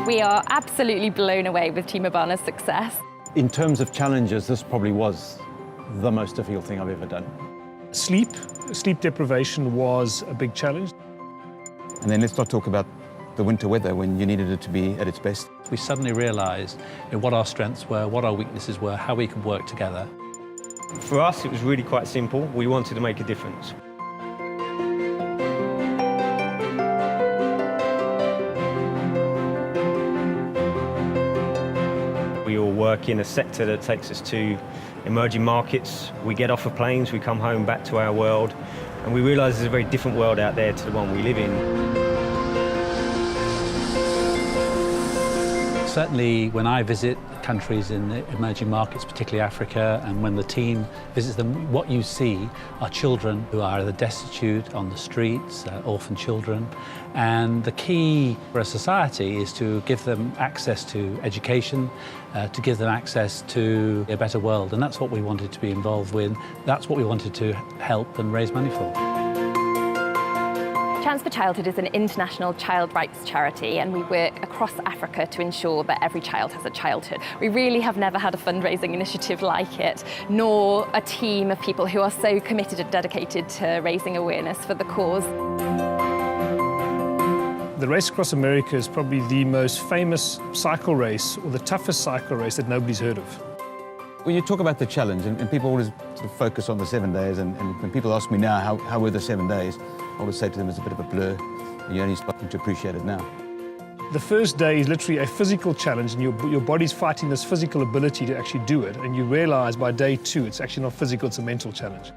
We are absolutely blown away with Team Abana's success. In terms of challenges, this probably was the most difficult thing I've ever done. Sleep deprivation was a big challenge. And then let's not talk about the winter weather when you needed it to be at its best. We suddenly realised what our strengths were, what our weaknesses were, how we could work together. For us, it was really quite simple. We wanted to make a difference. We all work in a sector that takes us to emerging markets. We get off of planes, we come home back to our world, and we realise there's a very different world out there to the one we live in. Certainly when I visit countries in the emerging markets, particularly Africa, and when the team visits them, what you see are children who are either destitute on the streets, orphan children, and the key for a society is to give them access to education, to give them access to a better world, and that's what we wanted to be involved with. That's what we wanted to help and raise money for. Chance for Childhood is an international child rights charity, and we work across Africa to ensure that every child has a childhood. We really have never had a fundraising initiative like it, nor a team of people who are so committed and dedicated to raising awareness for the cause. The race across America is probably the most famous cycle race, or the toughest cycle race that nobody's heard of. When you talk about the challenge, and people always sort of focus on the 7 days, and when people ask me now how were the 7 days, I always say to them it's a bit of a blur. You're only starting to appreciate it now. The first day is literally a physical challenge, and your body's fighting this physical ability to actually do it, and you realise by day 2 it's actually not physical, it's a mental challenge.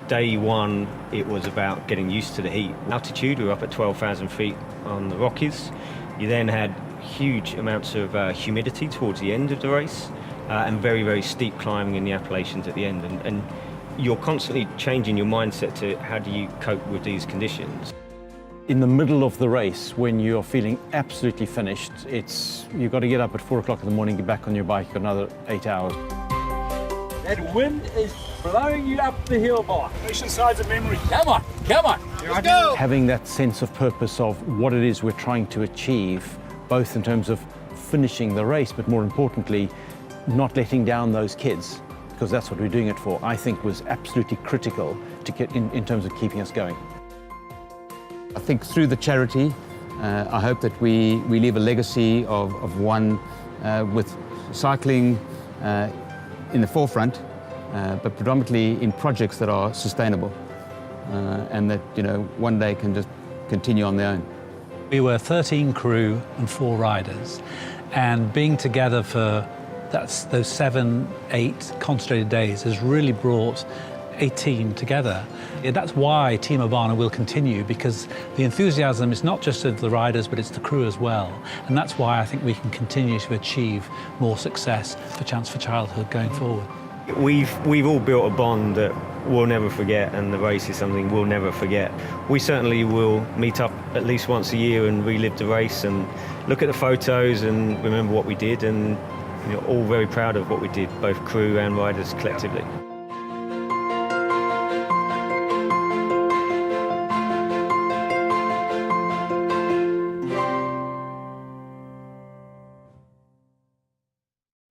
Day 1, it was about getting used to the heat. Altitude, we were up at 12,000 feet on the Rockies. You then had huge amounts of humidity towards the end of the race, and very, very steep climbing in the Appalachians at the end. And you're constantly changing your mindset to how do you cope with these conditions. In the middle of the race, when you're feeling absolutely finished, you've got to get up at 4 o'clock in the morning, get back on your bike, you've got another 8 hours. That wind is blowing you up the hill, boy. Nation sides of memory. Come on, come on. Let's go. Having that sense of purpose of what it is we're trying to achieve, both in terms of finishing the race, but more importantly, not letting down those kids, because that's what we're doing it for, I think was absolutely critical to get in terms of keeping us going. I think through the charity, I hope that we leave a legacy of one with cycling in the forefront, but predominantly in projects that are sustainable and that, one day can just continue on their own. We were 13 crew and 4 riders, and being together for those 7, 8 concentrated days has really brought a team together. That's why Team Abana will continue, because the enthusiasm is not just of the riders, but it's the crew as well. And that's why I think we can continue to achieve more success for Chance for Childhood going forward. We've all built a bond that we'll never forget, and the race is something we'll never forget. We certainly will meet up at least once a year and relive the race and look at the photos and remember what we did, and all very proud of what we did, both crew and riders collectively.